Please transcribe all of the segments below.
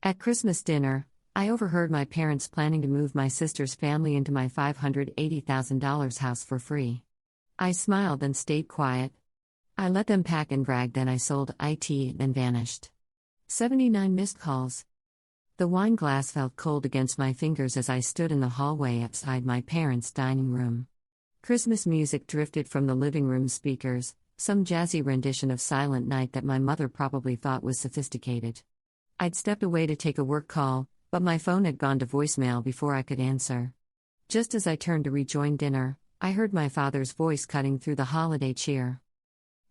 At Christmas dinner, I overheard my parents planning to move my sister's family into my $580,000 house for free. I smiled and stayed quiet. I let them pack and brag, then I sold it and vanished. 79 missed calls. The wine glass felt cold against my fingers as I stood in the hallway outside my parents' dining room. Christmas music drifted from the living room speakers, some jazzy rendition of Silent Night that my mother probably thought was sophisticated. I'd stepped away to take a work call, but my phone had gone to voicemail before I could answer. Just as I turned to rejoin dinner, I heard my father's voice cutting through the holiday cheer.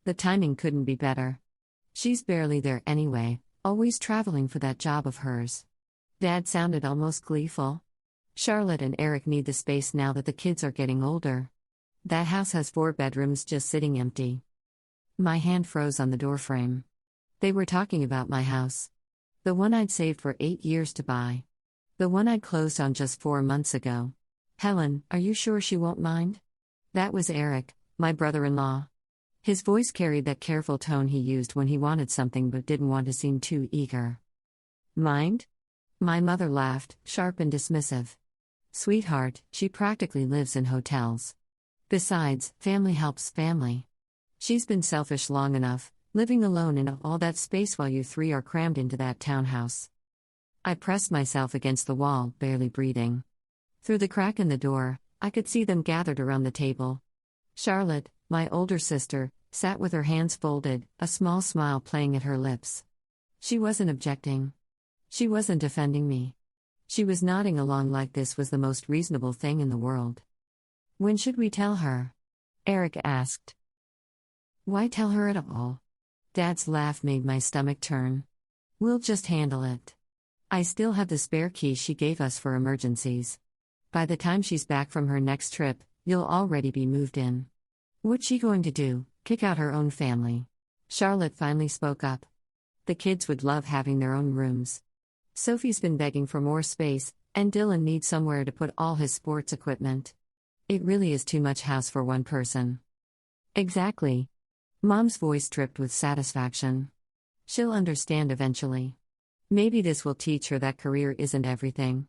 The timing couldn't be better. She's barely there anyway, always traveling for that job of hers. Dad sounded almost gleeful. Charlotte and Eric need the space now that the kids are getting older. That house has 4 bedrooms just sitting empty. My hand froze on the doorframe. They were talking about my house. The one I'd saved for 8 years to buy. The one I'd closed on just 4 months ago. Helen, are you sure she won't mind? That was Eric, my brother-in-law. His voice carried that careful tone he used when he wanted something but didn't want to seem too eager. Mind? My mother laughed, sharp and dismissive. Sweetheart, she practically lives in hotels. Besides, family helps family. She's been selfish long enough, living alone in all that space while you 3 are crammed into that townhouse. I pressed myself against the wall, barely breathing. Through the crack in the door, I could see them gathered around the table. Charlotte, my older sister, sat with her hands folded, a small smile playing at her lips. She wasn't objecting. She wasn't defending me. She was nodding along like this was the most reasonable thing in the world. When should we tell her? Eric asked. Why tell her at all? Dad's laugh made my stomach turn. We'll just handle it. I still have the spare key she gave us for emergencies. By the time she's back from her next trip, you'll already be moved in. What's she going to do, kick out her own family? Charlotte finally spoke up. The kids would love having their own rooms. Sophie's been begging for more space, and Dylan needs somewhere to put all his sports equipment. It really is too much house for one person. Exactly. Mom's voice dripped with satisfaction. She'll understand eventually. Maybe this will teach her that career isn't everything.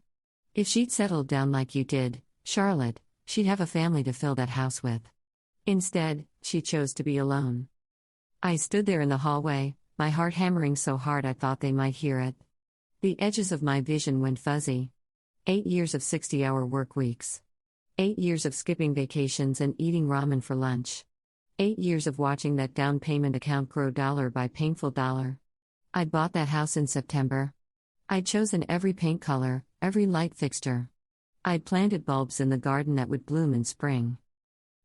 If she'd settled down like you did, Charlotte, she'd have a family to fill that house with. Instead, she chose to be alone. I stood there in the hallway, my heart hammering so hard I thought they might hear it. The edges of my vision went fuzzy. 8 years of 60-hour work weeks. 8 years of skipping vacations and eating ramen for lunch. 8 years of watching that down payment account grow dollar by painful dollar. I'd bought that house in September. I'd chosen every paint color, every light fixture. I'd planted bulbs in the garden that would bloom in spring.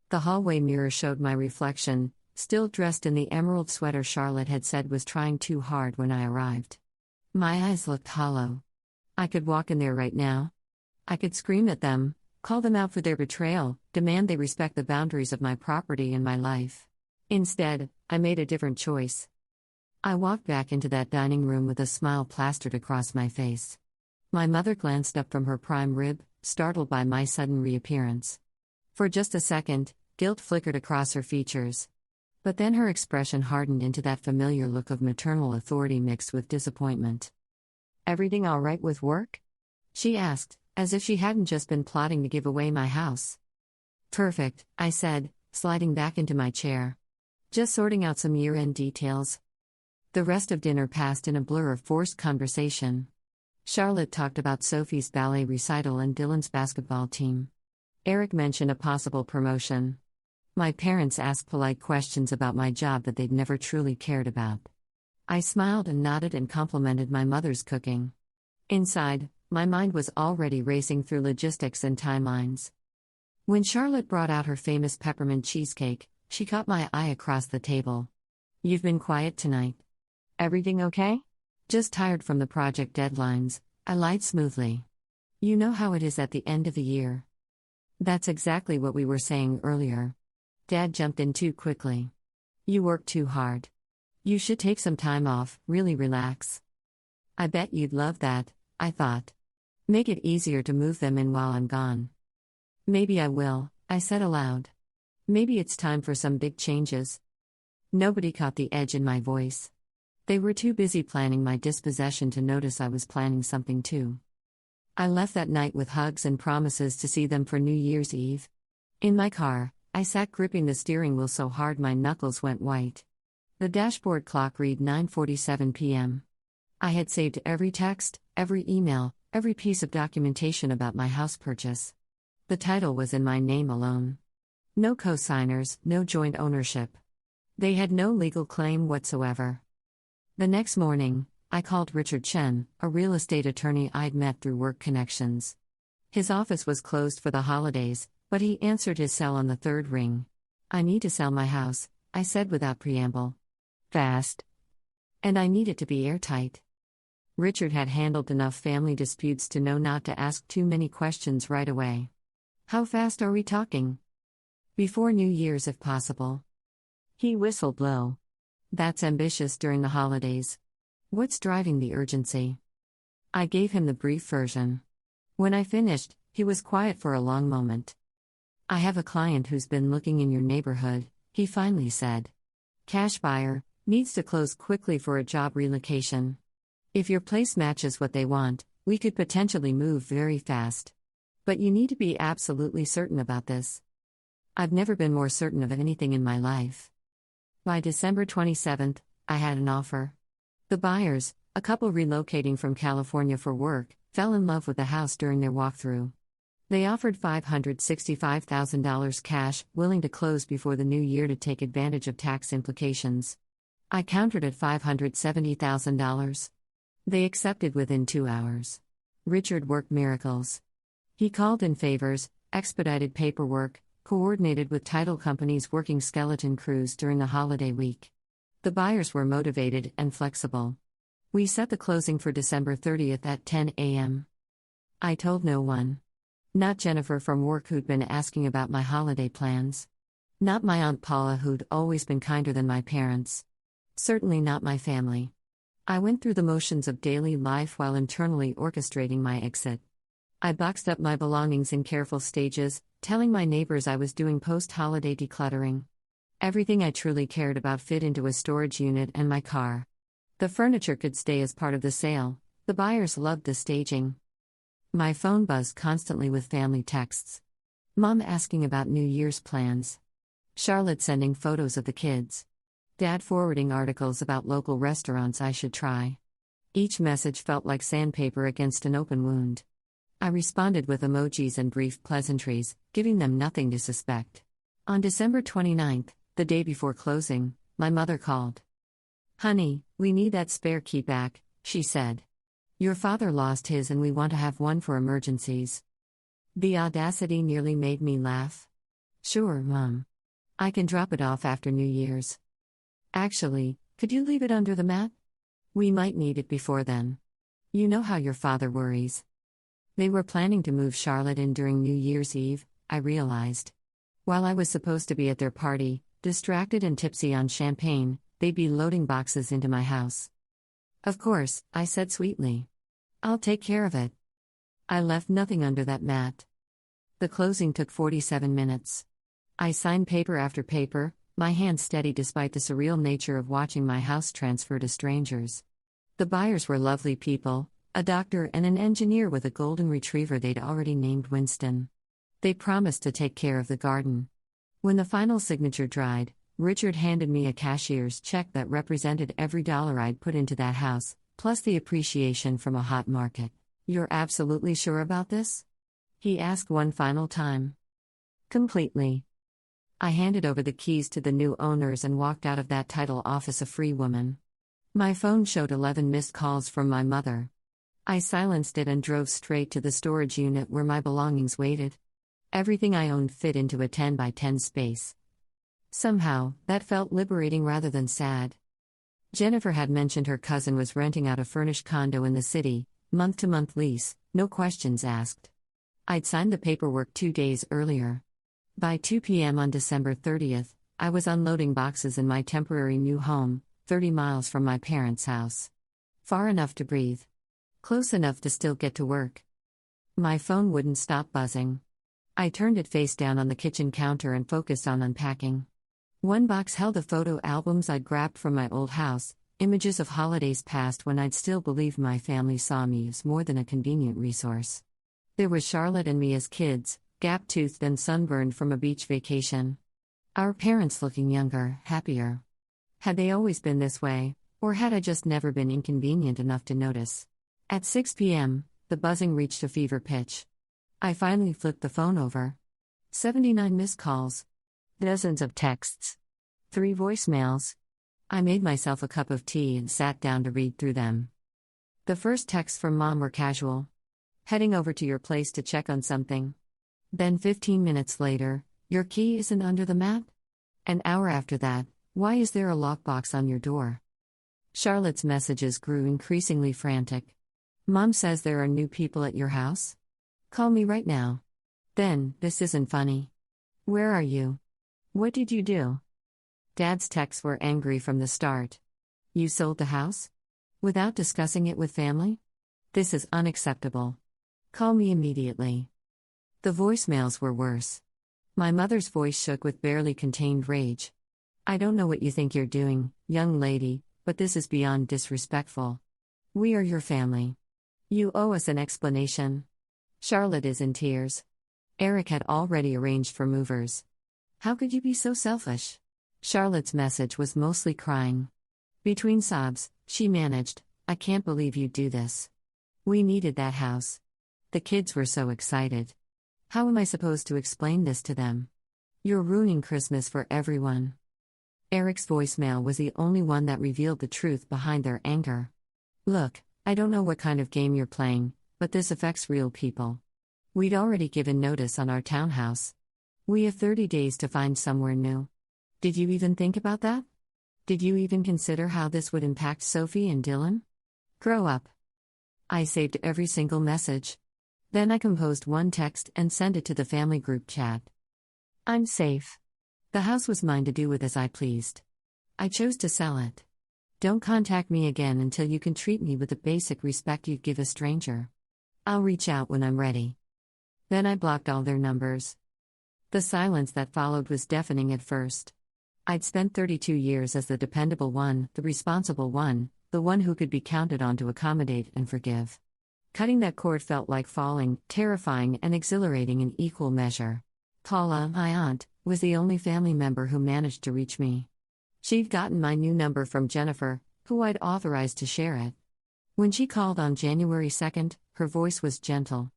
The hallway mirror showed my reflection, still dressed in the emerald sweater Charlotte had said was trying too hard when I arrived. My eyes looked hollow. I could walk in there right now. I could scream at them, call them out for their betrayal, demand they respect the boundaries of my property and my life. Instead, I made a different choice. I walked back into that dining room with a smile plastered across my face. My mother glanced up from her prime rib, startled by my sudden reappearance. For just a second, guilt flickered across her features. But then her expression hardened into that familiar look of maternal authority mixed with disappointment. Everything all right with work? She asked, as if she hadn't just been plotting to give away my house. Perfect, I said, sliding back into my chair. Just sorting out some year-end details. The rest of dinner passed in a blur of forced conversation. Charlotte talked about Sophie's ballet recital and Dylan's basketball team. Eric mentioned a possible promotion. My parents asked polite questions about my job that they'd never truly cared about. I smiled and nodded and complimented my mother's cooking. Inside, my mind was already racing through logistics and timelines. When Charlotte brought out her famous peppermint cheesecake, she caught my eye across the table. You've been quiet tonight. Everything okay? Just tired from the project deadlines, I lied smoothly. You know how it is at the end of the year. That's exactly what we were saying earlier. Dad jumped in too quickly. You work too hard. You should take some time off, really relax. I bet you'd love that, I thought. Make it easier to move them in while I'm gone. Maybe I will, I said aloud. Maybe it's time for some big changes. Nobody caught the edge in my voice. They were too busy planning my dispossession to notice I was planning something too. I left that night with hugs and promises to see them for New Year's Eve. In my car, I sat gripping the steering wheel so hard my knuckles went white. The dashboard clock read 9:47 p.m. I had saved every text, every email, every piece of documentation about my house purchase. The title was in my name alone. No co-signers, no joint ownership. They had no legal claim whatsoever. The next morning, I called Richard Chen, a real estate attorney I'd met through work connections. His office was closed for the holidays, but he answered his cell on the third ring. "I need to sell my house," I said without preamble. "Fast. And I need it to be airtight." Richard had handled enough family disputes to know not to ask too many questions right away. "How fast are we talking?" "Before New Year's if possible." He whistled low. "That's ambitious during the holidays. What's driving the urgency?" I gave him the brief version. When I finished, he was quiet for a long moment. "I have a client who's been looking in your neighborhood," he finally said. "Cash buyer, needs to close quickly for a job relocation. If your place matches what they want, we could potentially move very fast. But you need to be absolutely certain about this." I've never been more certain of anything in my life. By December 27th, I had an offer. The buyers, a couple relocating from California for work, fell in love with the house during their walkthrough. They offered $565,000 cash, willing to close before the new year to take advantage of tax implications. I countered at $570,000. They accepted within 2 hours. Richard worked miracles. He called in favors, expedited paperwork, coordinated with title companies working skeleton crews during the holiday week. The buyers were motivated and flexible. We set the closing for December 30th at 10 a.m. I told no one. Not Jennifer from work who'd been asking about my holiday plans. Not my Aunt Paula who'd always been kinder than my parents. Certainly not my family. I went through the motions of daily life while internally orchestrating my exit. I boxed up my belongings in careful stages, telling my neighbors I was doing post-holiday decluttering. Everything I truly cared about fit into a storage unit and my car. The furniture could stay as part of the sale. The buyers loved the staging. My phone buzzed constantly with family texts. Mom asking about New Year's plans. Charlotte sending photos of the kids. Dad forwarding articles about local restaurants I should try. Each message felt like sandpaper against an open wound. I responded with emojis and brief pleasantries, giving them nothing to suspect. On December 29th, the day before closing, my mother called. "Honey, we need that spare key back," she said. "Your father lost his and we want to have one for emergencies." The audacity nearly made me laugh. "Sure, Mom. I can drop it off after New Year's. Actually, could you leave it under the mat? We might need it before then. You know how your father worries." They were planning to move Charlotte in during New Year's Eve, I realized. While I was supposed to be at their party, distracted and tipsy on champagne, they'd be loading boxes into my house. "Of course," I said sweetly. "I'll take care of it." I left nothing under that mat. The closing took 47 minutes. I signed paper after paper, my hands steady despite the surreal nature of watching my house transfer to strangers. The buyers were lovely people, a doctor and an engineer with a golden retriever they'd already named Winston. They promised to take care of the garden. When the final signature dried, Richard handed me a cashier's check that represented every dollar I'd put into that house, plus the appreciation from a hot market. "You're absolutely sure about this?" he asked one final time. "Completely." I handed over the keys to the new owners and walked out of that title office a free woman. My phone showed 11 missed calls from my mother. I silenced it and drove straight to the storage unit where my belongings waited. Everything I owned fit into a 10 by 10 space. Somehow, that felt liberating rather than sad. Jennifer had mentioned her cousin was renting out a furnished condo in the city, month-to-month lease, no questions asked. I'd signed the paperwork 2 days earlier. By 2 p.m. on December 30th, I was unloading boxes in my temporary new home, 30 miles from my parents' house. Far enough to breathe. Close enough to still get to work. My phone wouldn't stop buzzing. I turned it face down on the kitchen counter and focused on unpacking. One box held the photo albums I'd grabbed from my old house, Images of holidays past when I'd still believed my family saw me as more than a convenient resource. There was Charlotte and me as kids, gap-toothed and sunburned from a beach vacation. Our parents looking younger, happier. Had they always been this way, or had I just never been inconvenient enough to notice? At 6 p.m., the buzzing reached a fever pitch. I finally flipped the phone over. 79 missed calls. Dozens of texts. 3 voicemails. I made myself a cup of tea and sat down to read through them. The first texts from Mom were casual. Heading over to your place to check on something. Then 15 minutes later, your key isn't under the mat? An hour after that, why is there a lockbox on your door? Charlotte's messages grew increasingly frantic. Mom says there are new people at your house? Call me right now. Then, this isn't funny. Where are you? What did you do? Dad's texts were angry from the start. You sold the house? Without discussing it with family? This is unacceptable. Call me immediately. The voicemails were worse. My mother's voice shook with barely contained rage. I don't know what you think you're doing, young lady, but this is beyond disrespectful. We are your family. You owe us an explanation. Charlotte is in tears. Eric had already arranged for movers. How could you be so selfish? Charlotte's message was mostly crying. Between sobs, she managed, I can't believe you'd do this. We needed that house. The kids were so excited. How am I supposed to explain this to them? You're ruining Christmas for everyone. Eric's voicemail was the only one that revealed the truth behind their anger. Look, I don't know what kind of game you're playing, but this affects real people. We'd already given notice on our townhouse. We have 30 days to find somewhere new. Did you even think about that? Did you even consider how this would impact Sophie and Dylan? Grow up. I saved every single message. Then I composed one text and sent it to the family group chat. I'm safe. The house was mine to do with as I pleased. I chose to sell it. Don't contact me again until you can treat me with the basic respect you'd give a stranger. I'll reach out when I'm ready. Then I blocked all their numbers. The silence that followed was deafening at first. I'd spent 32 years as the dependable one, the responsible one, the one who could be counted on to accommodate and forgive. Cutting that cord felt like falling, terrifying and exhilarating in equal measure. Paula, my aunt, was the only family member who managed to reach me. She'd gotten my new number from Jennifer, who I'd authorized to share it. When she called on January 2nd, her voice was gentle.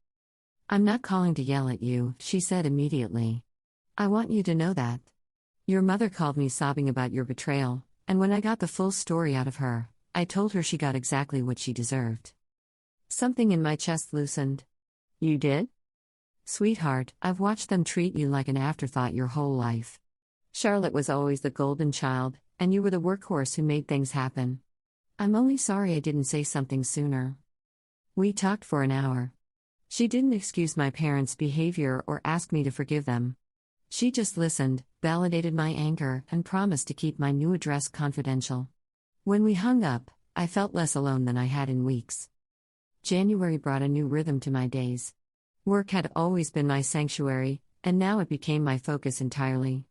I'm not calling to yell at you, she said immediately. I want you to know that. Your mother called me sobbing about your betrayal, and when I got the full story out of her, I told her she got exactly what she deserved. Something in my chest loosened. You did? Sweetheart, I've watched them treat you like an afterthought your whole life. Charlotte was always the golden child, and you were the workhorse who made things happen. I'm only sorry I didn't say something sooner. We talked for an hour. She didn't excuse my parents' behavior or ask me to forgive them. She just listened, validated my anger, and promised to keep my new address confidential. When we hung up, I felt less alone than I had in weeks. January brought a new rhythm to my days. Work had always been my sanctuary, and now it became my focus entirely.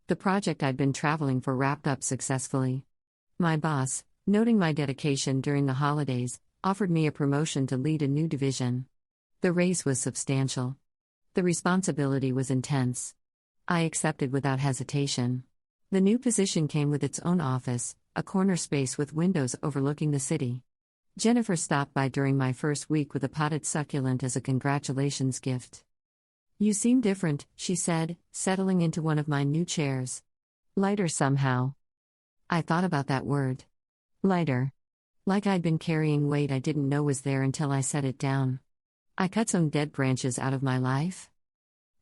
The project I'd been traveling for wrapped up successfully. My boss, noting my dedication during the holidays, offered me a promotion to lead a new division. The raise was substantial. The responsibility was intense. I accepted without hesitation. The new position came with its own office, a corner space with windows overlooking the city. Jennifer stopped by during my first week with a potted succulent as a congratulations gift. You seem different, she said, settling into one of my new chairs. Lighter somehow. I thought about that word. Lighter. Like I'd been carrying weight I didn't know was there until I set it down. I cut some dead branches out of my life.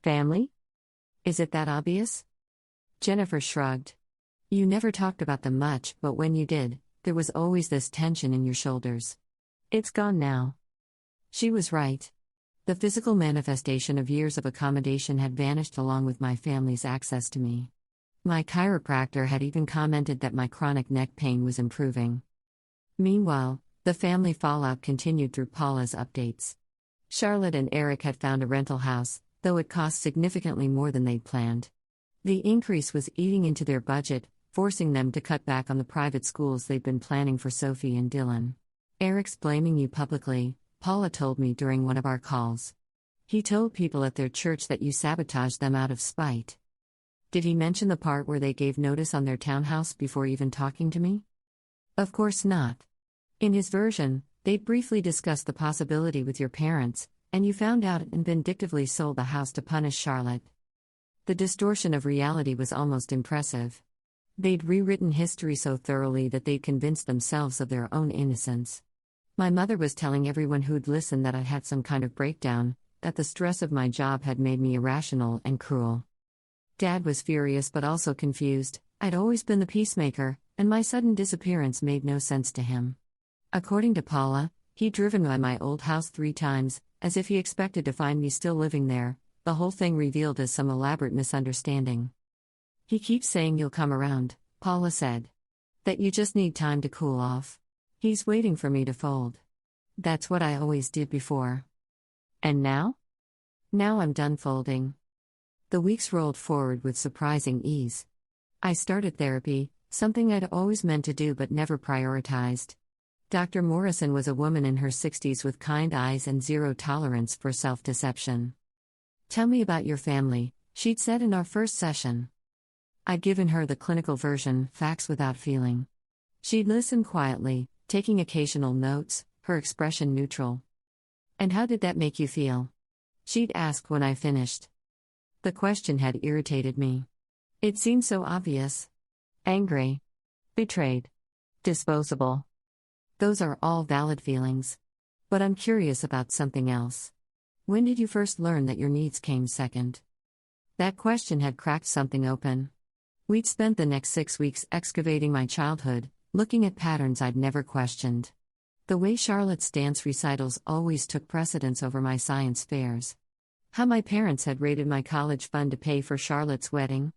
Family? Is it that obvious? Jennifer shrugged. You never talked about them much, but when you did, there was always this tension in your shoulders. It's gone now. She was right. The physical manifestation of years of accommodation had vanished along with my family's access to me. My chiropractor had even commented that my chronic neck pain was improving. Meanwhile, the family fallout continued through Paula's updates. Charlotte and Eric had found a rental house, though it cost significantly more than they'd planned. The increase was eating into their budget, forcing them to cut back on the private schools they'd been planning for Sophie and Dylan. "Eric's blaming you publicly," Paula told me during one of our calls. "He told people at their church that you sabotaged them out of spite." "Did he mention the part where they gave notice on their townhouse before even talking to me?" "Of course not. In his version, they'd briefly discussed the possibility with your parents, and you found out and vindictively sold the house to punish Charlotte." The distortion of reality was almost impressive. They'd rewritten history so thoroughly that they'd convinced themselves of their own innocence. My mother was telling everyone who'd listen that I'd had some kind of breakdown, that the stress of my job had made me irrational and cruel. Dad was furious but also confused. I'd always been the peacemaker, and my sudden disappearance made no sense to him. According to Paula, he'd driven by my old house 3 times, as if he expected to find me still living there, the whole thing revealed as some elaborate misunderstanding. "He keeps saying you'll come around," Paula said. "That you just need time to cool off. He's waiting for me to fold. That's what I always did before." "And now?" "Now I'm done folding." The weeks rolled forward with surprising ease. I started therapy, something I'd always meant to do but never prioritized. Dr. Morrison was a woman in her 60s with kind eyes and zero tolerance for self-deception. "Tell me about your family," she'd said in our first session. I'd given her the clinical version, facts without feeling. She'd listen quietly, taking occasional notes, her expression neutral. "And how did that make you feel?" she'd ask when I finished. The question had irritated me. It seemed so obvious. Angry. Betrayed. Disposable. Those are all valid feelings. But I'm curious about something else. When did you first learn that your needs came second? That question had cracked something open. We'd spent the next 6 weeks excavating my childhood, looking at patterns I'd never questioned. The way Charlotte's dance recitals always took precedence over my science fairs. How my parents had raided my college fund to pay for Charlotte's wedding.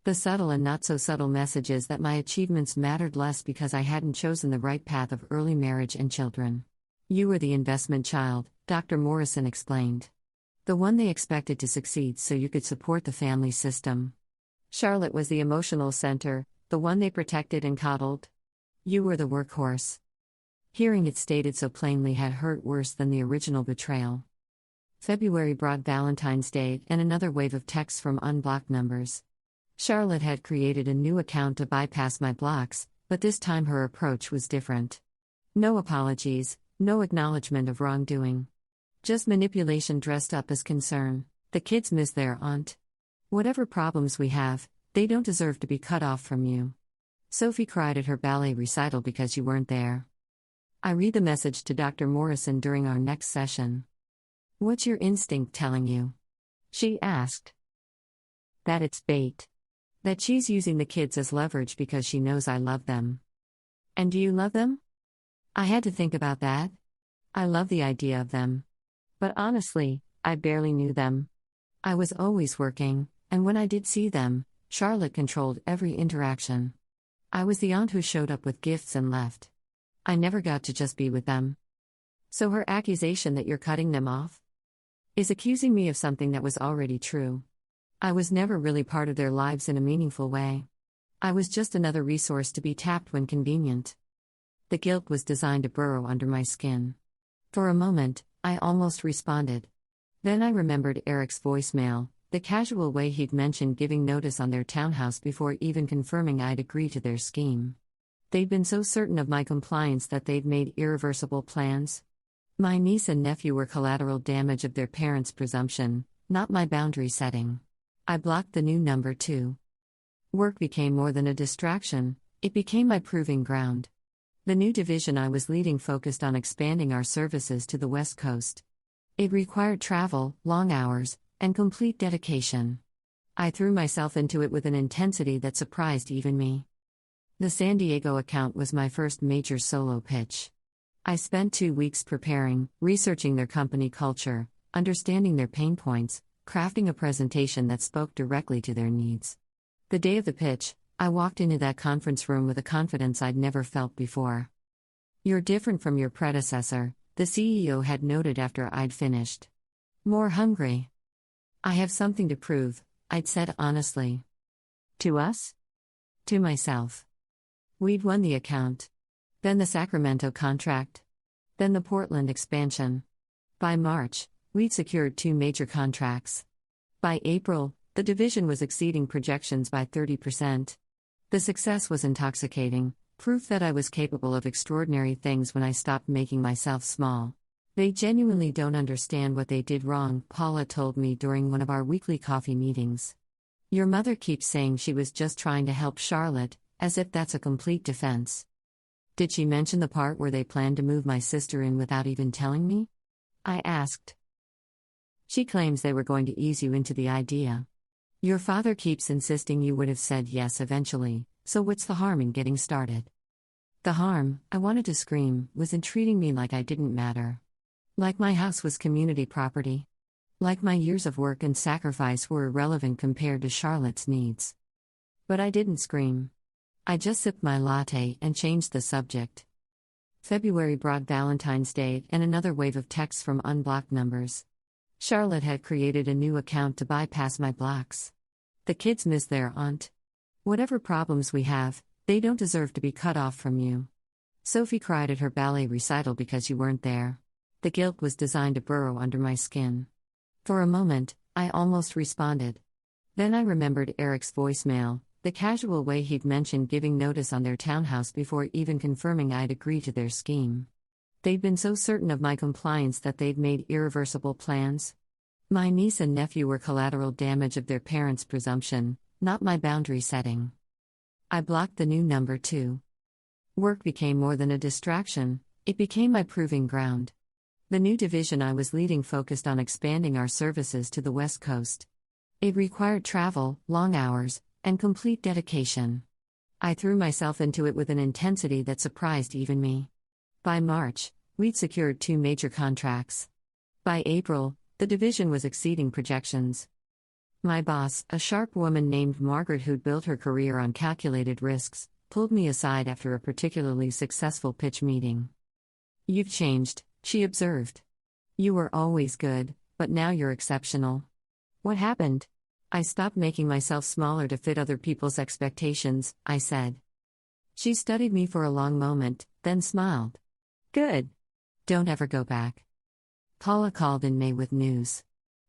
The subtle and not-so-subtle messages that my achievements mattered less because I hadn't chosen the right path of early marriage and children. "You were the investment child," Dr. Morrison explained. "The one they expected to succeed so you could support the family system. Charlotte was the emotional center, the one they protected and coddled. You were the workhorse." Hearing it stated so plainly had hurt worse than the original betrayal. February brought Valentine's Day and another wave of texts from unblocked numbers. Charlotte had created a new account to bypass my blocks, but this time her approach was different. No apologies, no acknowledgement of wrongdoing. Just manipulation dressed up as concern. "The kids miss their aunt. Whatever problems we have, they don't deserve to be cut off from you. Sophie cried at her ballet recital because you weren't there." I read the message to Dr. Morrison during our next session. "What's your instinct telling you?" she asked. "That it's bait. That she's using the kids as leverage because she knows I love them." "And do you love them?" I had to think about that. I love the idea of them. But honestly, I barely knew them. I was always working, and when I did see them, Charlotte controlled every interaction. I was the aunt who showed up with gifts and left. I never got to just be with them. So her accusation that you're cutting them off is accusing me of something that was already true. I was never really part of their lives in a meaningful way. I was just another resource to be tapped when convenient. The guilt was designed to burrow under my skin. For a moment, I almost responded. Then I remembered Eric's voicemail, the casual way he'd mentioned giving notice on their townhouse before even confirming I'd agree to their scheme. They'd been so certain of my compliance that they'd made irreversible plans. My niece and nephew were collateral damage of their parents' presumption, not my boundary setting. I blocked the new number too. Work became more than a distraction, it became my proving ground. The new division I was leading focused on expanding our services to the West Coast. It required travel, long hours, and complete dedication. I threw myself into it with an intensity that surprised even me. The San Diego account was my first major solo pitch. I spent 2 weeks preparing, researching their company culture, understanding their pain points, crafting a presentation that spoke directly to their needs. The day of the pitch, I walked into that conference room with a confidence I'd never felt before. "You're different from your predecessor," the CEO had noted after I'd finished. "More hungry." "I have something to prove," I'd said honestly. "To us?" To myself. We'd won the account. Then the Sacramento contract. Then the Portland expansion. By March, we'd secured 2 major contracts. By April, the division was exceeding projections by 30%. The success was intoxicating, proof that I was capable of extraordinary things when I stopped making myself small. They genuinely don't understand what they did wrong, Paula told me during one of our weekly coffee meetings. Your mother keeps saying she was just trying to help Charlotte, as if that's a complete defense. Did she mention the part where they planned to move my sister in without even telling me? I asked. She claims they were going to ease you into the idea. Your father keeps insisting you would have said yes eventually, so what's the harm in getting started? The harm, I wanted to scream, was in treating me like I didn't matter. Like my house was community property. Like my years of work and sacrifice were irrelevant compared to Charlotte's needs. But I didn't scream. I just sipped my latte and changed the subject. February brought Valentine's Day and another wave of texts from unblocked numbers. Charlotte had created a new account to bypass my blocks. The kids miss their aunt. Whatever problems we have, they don't deserve to be cut off from you. Sophie cried at her ballet recital because you weren't there. The guilt was designed to burrow under my skin. For a moment, I almost responded. Then I remembered Eric's voicemail, the casual way he'd mentioned giving notice on their townhouse before even confirming I'd agree to their scheme. They'd been so certain of my compliance that they'd made irreversible plans. My niece and nephew were collateral damage of their parents' presumption, not my boundary setting. I blocked the new number too. Work became more than a distraction, it became my proving ground. The new division I was leading focused on expanding our services to the West Coast. It required travel, long hours, and complete dedication. I threw myself into it with an intensity that surprised even me. By March, we'd secured 2 major contracts. By April, the division was exceeding projections. My boss, a sharp woman named Margaret who'd built her career on calculated risks, pulled me aside after a particularly successful pitch meeting. You've changed, she observed. You were always good, but now you're exceptional. What happened? I stopped making myself smaller to fit other people's expectations, I said. She studied me for a long moment, then smiled. Good. Don't ever go back. Paula called in May with news.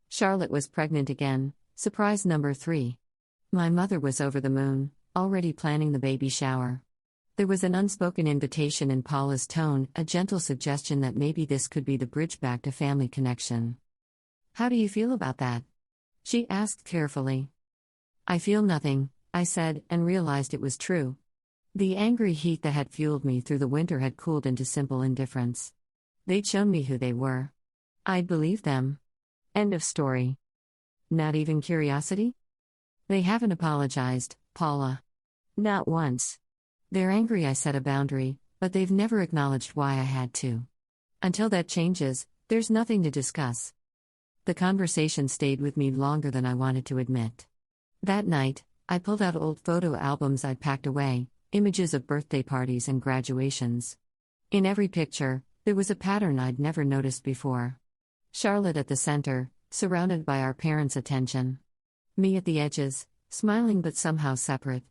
Charlotte was pregnant again, surprise number 3. My mother was over the moon, already planning the baby shower. There was an unspoken invitation in Paula's tone, a gentle suggestion that maybe this could be the bridge back to family connection. How do you feel about that? She asked carefully. I feel nothing, I said, and realized it was true. The angry heat that had fueled me through the winter had cooled into simple indifference. They'd shown me who they were. I'd believed them. End of story. Not even curiosity? They haven't apologized, Paula. Not once. They're angry I set a boundary, but they've never acknowledged why I had to. Until that changes, there's nothing to discuss. The conversation stayed with me longer than I wanted to admit. That night, I pulled out old photo albums I'd packed away, images of birthday parties and graduations. In every picture, there was a pattern I'd never noticed before. Charlotte at the center, surrounded by our parents' attention. Me at the edges, smiling but somehow separate.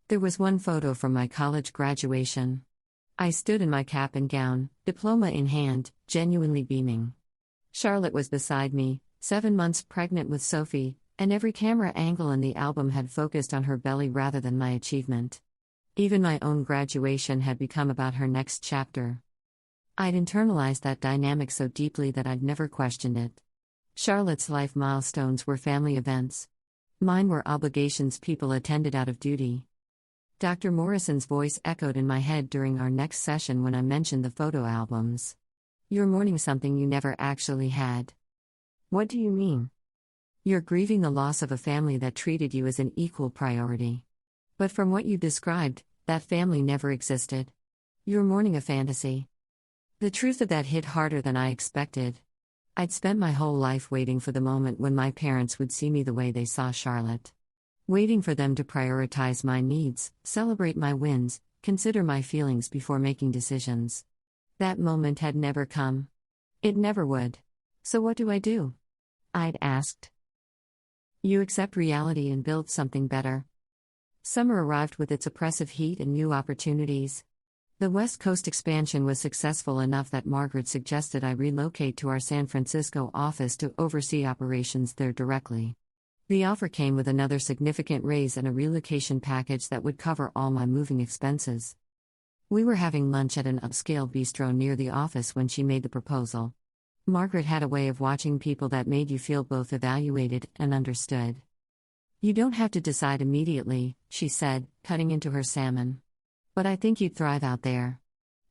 There was one photo from my college graduation. I stood in my cap and gown, diploma in hand, genuinely beaming. Charlotte was beside me, 7 months pregnant with Sophie, and every camera angle in the album had focused on her belly rather than my achievement. Even my own graduation had become about her next chapter. I'd internalized that dynamic so deeply that I'd never questioned it. Charlotte's life milestones were family events. Mine were obligations people attended out of duty. Dr. Morrison's voice echoed in my head during our next session when I mentioned the photo albums. You're mourning something you never actually had. What do you mean? You're grieving the loss of a family that treated you as an equal priority. But from what you described, that family never existed. You're mourning a fantasy. The truth of that hit harder than I expected. I'd spent my whole life waiting for the moment when my parents would see me the way they saw Charlotte. Waiting for them to prioritize my needs, celebrate my wins, consider my feelings before making decisions. That moment had never come. It never would. So what do I do? I'd asked. You accept reality and build something better. Summer arrived with its oppressive heat and new opportunities. The West Coast expansion was successful enough that Margaret suggested I relocate to our San Francisco office to oversee operations there directly. The offer came with another significant raise and a relocation package that would cover all my moving expenses. We were having lunch at an upscale bistro near the office when she made the proposal. Margaret had a way of watching people that made you feel both evaluated and understood. "You don't have to decide immediately," she said, cutting into her salmon. "But I think you'd thrive out there.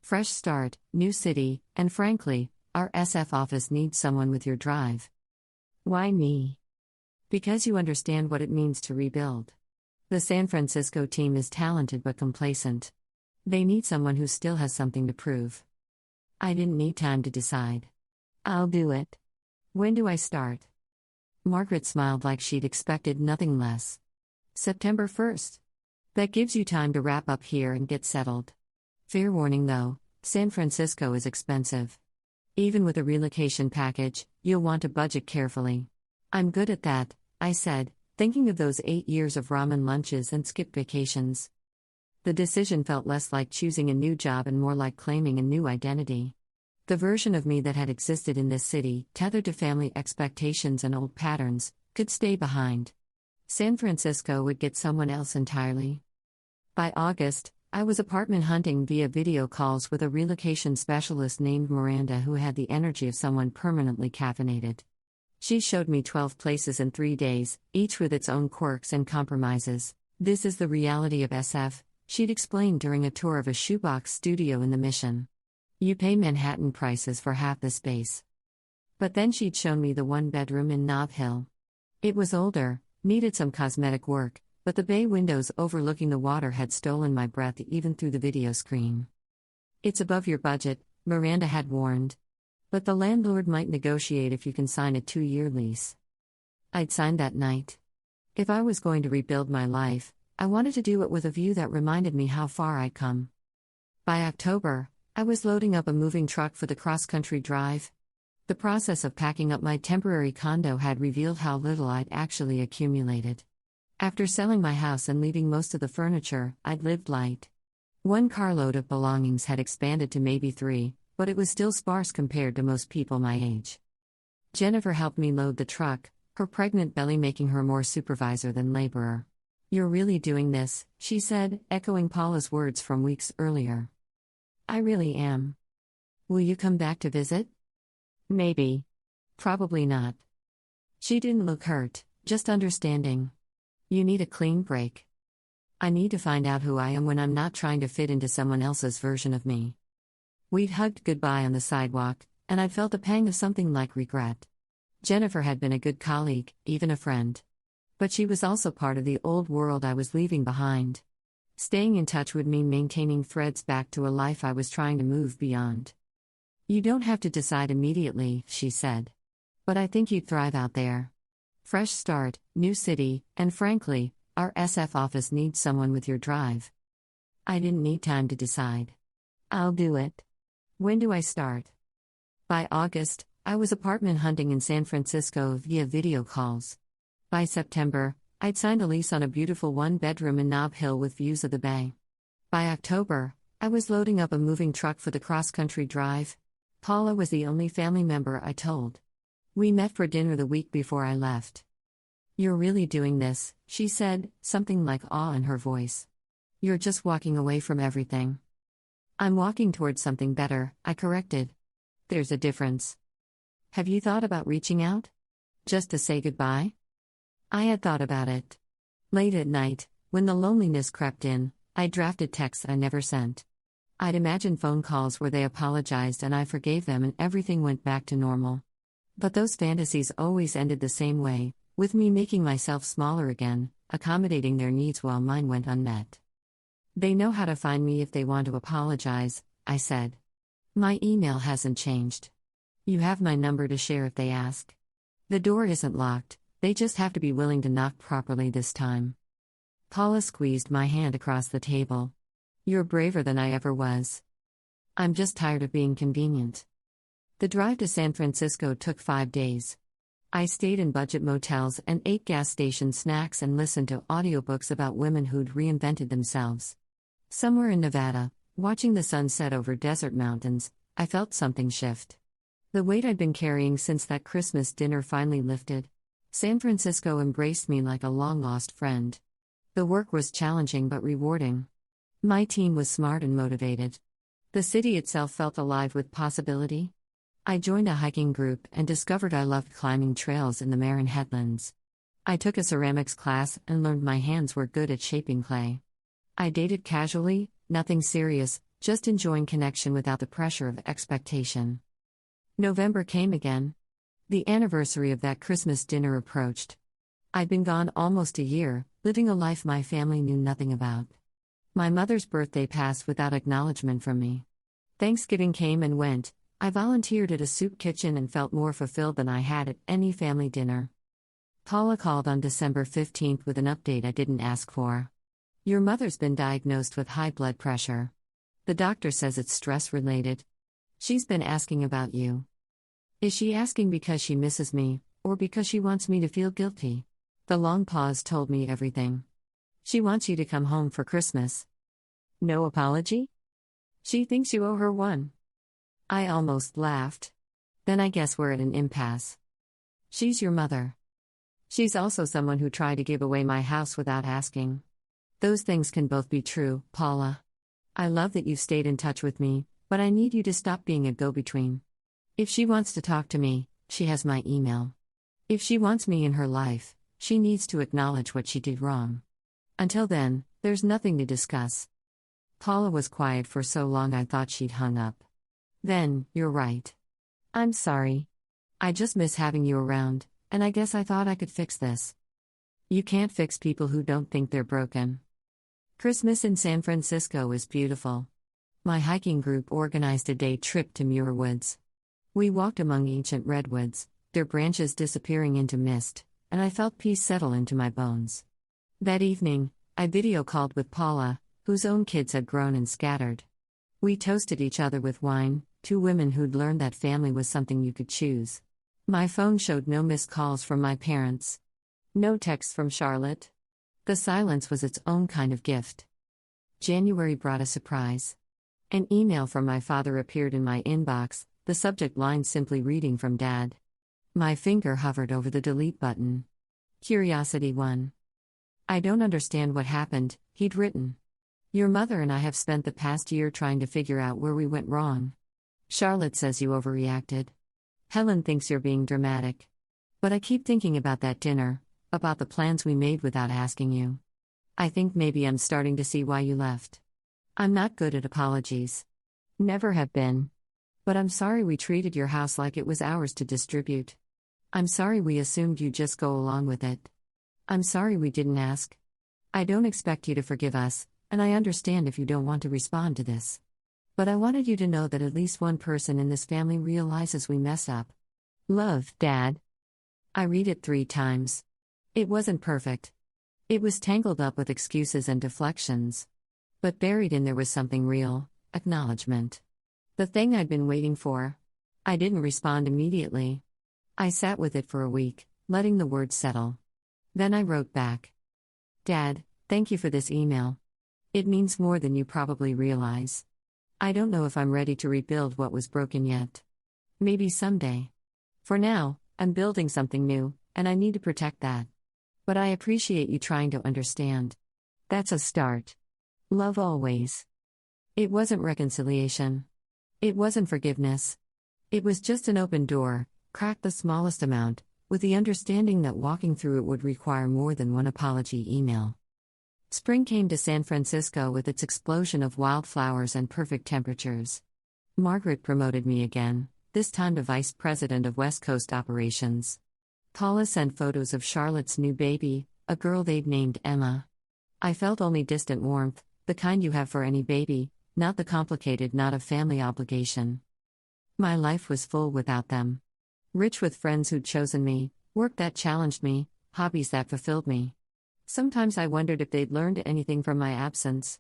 Fresh start, new city, and frankly, our SF office needs someone with your drive." "Why me?" "Because you understand what it means to rebuild. The San Francisco team is talented but complacent. They need someone who still has something to prove." I didn't need time to decide. "I'll do it. When do I start?" Margaret smiled like she'd expected nothing less. "September 1st. That gives you time to wrap up here and get settled. Fair warning though, San Francisco is expensive. Even with a relocation package, you'll want to budget carefully." "I'm good at that," I said, thinking of those 8 years of ramen lunches and skipped vacations. The decision felt less like choosing a new job and more like claiming a new identity. The version of me that had existed in this city, tethered to family expectations and old patterns, could stay behind. San Francisco would get someone else entirely. By August, I was apartment hunting via video calls with a relocation specialist named Miranda who had the energy of someone permanently caffeinated. She showed me 12 places in 3 days, each with its own quirks and compromises. "This is the reality of SF," she'd explained during a tour of a shoebox studio in the Mission. "You pay Manhattan prices for half the space." But then she'd shown me the one-bedroom in Nob Hill. It was older, needed some cosmetic work, but the bay windows overlooking the water had stolen my breath even through the video screen. "It's above your budget," Miranda had warned. "But the landlord might negotiate if you can sign a 2-year lease." I'd signed that night. If I was going to rebuild my life, I wanted to do it with a view that reminded me how far I'd come. By October, I was loading up a moving truck for the cross-country drive. The process of packing up my temporary condo had revealed how little I'd actually accumulated. After selling my house and leaving most of the furniture, I'd lived light. 1 carload of belongings had expanded to maybe 3, but it was still sparse compared to most people my age. Jennifer helped me load the truck, her pregnant belly making her more supervisor than laborer. "You're really doing this," she said, echoing Paula's words from weeks earlier. "I really am. Will you come back to visit?" "Maybe. Probably not." She didn't look hurt, just understanding. "You need a clean break." "I need to find out who I am when I'm not trying to fit into someone else's version of me." We'd hugged goodbye on the sidewalk, and I'd felt a pang of something like regret. Jennifer had been a good colleague, even a friend. But she was also part of the old world I was leaving behind. Staying in touch would mean maintaining threads back to a life I was trying to move beyond. "You don't have to decide immediately," she said. "But I think you'd thrive out there. Fresh start, new city, and frankly, our SF office needs someone with your drive." I didn't need time to decide. "I'll do it. When do I start?" By August, I was apartment hunting in San Francisco via video calls. By September, I'd signed a lease on a beautiful one-bedroom in Nob Hill with views of the bay. By October, I was loading up a moving truck for the cross-country drive. Paula was the only family member I told. We met for dinner the week before I left. "You're really doing this," she said, something like awe in her voice. "You're just walking away from everything." "I'm walking towards something better," I corrected. "There's a difference." "Have you thought about reaching out? Just to say goodbye?" I had thought about it. Late at night, when the loneliness crept in, I drafted texts I never sent. I'd imagined phone calls where they apologized and I forgave them and everything went back to normal. But those fantasies always ended the same way, with me making myself smaller again, accommodating their needs while mine went unmet. "They know how to find me if they want to apologize," I said. "My email hasn't changed. You have my number to share if they ask. The door isn't locked. They just have to be willing to knock properly this time." Paula squeezed my hand across the table. "You're braver than I ever was." "I'm just tired of being convenient." The drive to San Francisco took 5 days. I stayed in budget motels and ate gas station snacks and listened to audiobooks about women who'd reinvented themselves. Somewhere in Nevada, watching the sun set over desert mountains, I felt something shift. The weight I'd been carrying since that Christmas dinner finally lifted. San Francisco embraced me like a long-lost friend. The work was challenging but rewarding. My team was smart and motivated. The city itself felt alive with possibility. I joined a hiking group and discovered I loved climbing trails in the Marin Headlands. I took a ceramics class and learned my hands were good at shaping clay. I dated casually, nothing serious, just enjoying connection without the pressure of expectation. November came again. The anniversary of that Christmas dinner approached. I'd been gone almost a year, living a life my family knew nothing about. My mother's birthday passed without acknowledgement from me. Thanksgiving came and went. I volunteered at a soup kitchen and felt more fulfilled than I had at any family dinner. Paula called on December 15th with an update I didn't ask for. Your mother's been diagnosed with high blood pressure. The doctor says it's stress-related. She's been asking about you. Is she asking because she misses me, or because she wants me to feel guilty? The long pause told me everything. She wants you to come home for Christmas. No apology? She thinks you owe her one. I almost laughed. Then I guess we're at an impasse. She's your mother. She's also someone who tried to give away my house without asking. Those things can both be true, Paula. I love that you've stayed in touch with me, but I need you to stop being a go-between. If she wants to talk to me, she has my email. If she wants me in her life, she needs to acknowledge what she did wrong. Until then, there's nothing to discuss. Paula was quiet for so long I thought she'd hung up. Then, you're right. I'm sorry. I just miss having you around, and I guess I thought I could fix this. You can't fix people who don't think they're broken. Christmas in San Francisco is beautiful. My hiking group organized a day trip to Muir Woods. We walked among ancient redwoods, their branches disappearing into mist, and I felt peace settle into my bones. That evening, I video called with Paula, whose own kids had grown and scattered. We toasted each other with wine, two women who'd learned that family was something you could choose. My phone showed no missed calls from my parents. No texts from Charlotte. The silence was its own kind of gift. January brought a surprise. An email from my father appeared in my inbox, the subject line simply reading from Dad. My finger hovered over the delete button. Curiosity 1. I don't understand what happened, he'd written. Your mother and I have spent the past year trying to figure out where we went wrong. Charlotte says you overreacted. Helen thinks you're being dramatic. But I keep thinking about that dinner, about the plans we made without asking you. I think maybe I'm starting to see why you left. I'm not good at apologies. Never have been. But I'm sorry we treated your house like it was ours to distribute. I'm sorry we assumed you'd just go along with it. I'm sorry we didn't ask. I don't expect you to forgive us, and I understand if you don't want to respond to this. But I wanted you to know that at least one person in this family realizes we mess up. Love, Dad. I read it 3 times. It wasn't perfect. It was tangled up with excuses and deflections. But buried in there was something real, acknowledgement. The thing I'd been waiting for. I didn't respond immediately. I sat with it for a week, letting the words settle. Then I wrote back. Dad, thank you for this email. It means more than you probably realize. I don't know if I'm ready to rebuild what was broken yet. Maybe someday. For now, I'm building something new, and I need to protect that. But I appreciate you trying to understand. That's a start. Love always. It wasn't reconciliation. It wasn't forgiveness. It was just an open door, cracked the smallest amount, with the understanding that walking through it would require more than one apology email. Spring came to San Francisco with its explosion of wildflowers and perfect temperatures. Margaret promoted me again, this time to Vice President of West Coast Operations. Paula sent photos of Charlotte's new baby, a girl they'd named Emma. I felt only distant warmth, the kind you have for any baby, not the complicated knot of family obligation. My life was full without them. Rich with friends who'd chosen me, work that challenged me, hobbies that fulfilled me. Sometimes I wondered if they'd learned anything from my absence.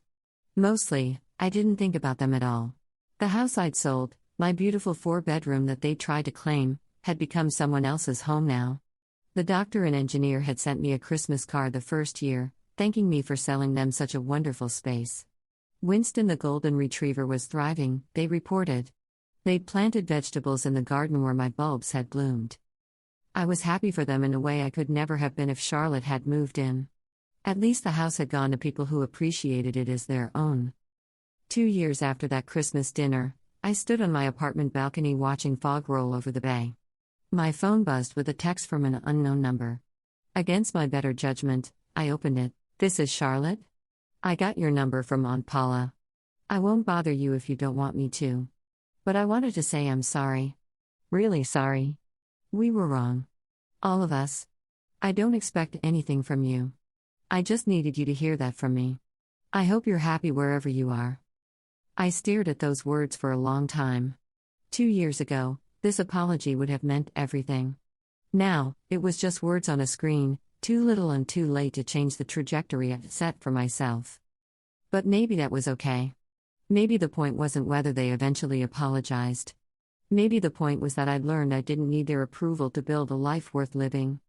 Mostly, I didn't think about them at all. The house I'd sold, my beautiful 4-bedroom that they'd tried to claim, had become someone else's home now. The doctor and engineer had sent me a Christmas card the first year, thanking me for selling them such a wonderful space. Winston the golden retriever was thriving, they reported. They'd planted vegetables in the garden where my bulbs had bloomed. I was happy for them in a way I could never have been if Charlotte had moved in. At least the house had gone to people who appreciated it as their own. 2 years after that Christmas dinner, I stood on my apartment balcony watching fog roll over the bay. My phone buzzed with a text from an unknown number. Against my better judgment, I opened it. "This is Charlotte? I got your number from Aunt Paula. I won't bother you if you don't want me to. But I wanted to say I'm sorry. Really sorry. We were wrong. All of us. I don't expect anything from you. I just needed you to hear that from me. I hope you're happy wherever you are." I stared at those words for a long time. 2 years ago, this apology would have meant everything. Now, it was just words on a screen, too little and too late to change the trajectory I'd set for myself. But maybe that was okay. Maybe the point wasn't whether they eventually apologized. Maybe the point was that I'd learned I didn't need their approval to build a life worth living.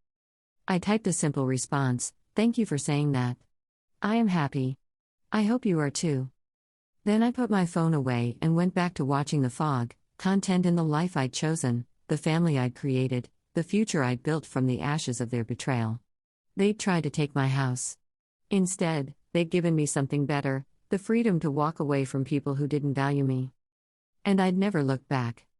I typed a simple response, "Thank you for saying that. I am happy. I hope you are too." Then I put my phone away and went back to watching the fog, content in the life I'd chosen, the family I'd created, the future I'd built from the ashes of their betrayal. They'd tried to take my house. Instead, they'd given me something better, the freedom to walk away from people who didn't value me. And I'd never looked back.